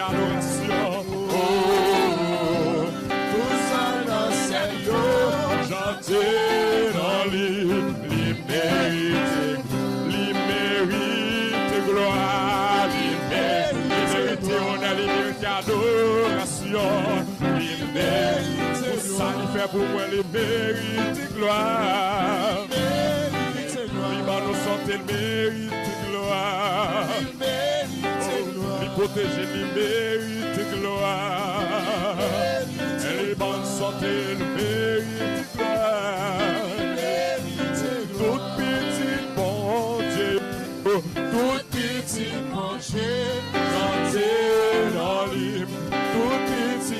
adoration. Oh, tout ça dans Seigneur, chanter dans lui mérite gloire, lui mérite honneur, lui mérite adoration, lui mérite ça lui fait pour moi, lui mérite gloire, lui va nous santé, lui mérite gloire, lui protéger, lui mérite gloire, elle est bonne santé, lui mérite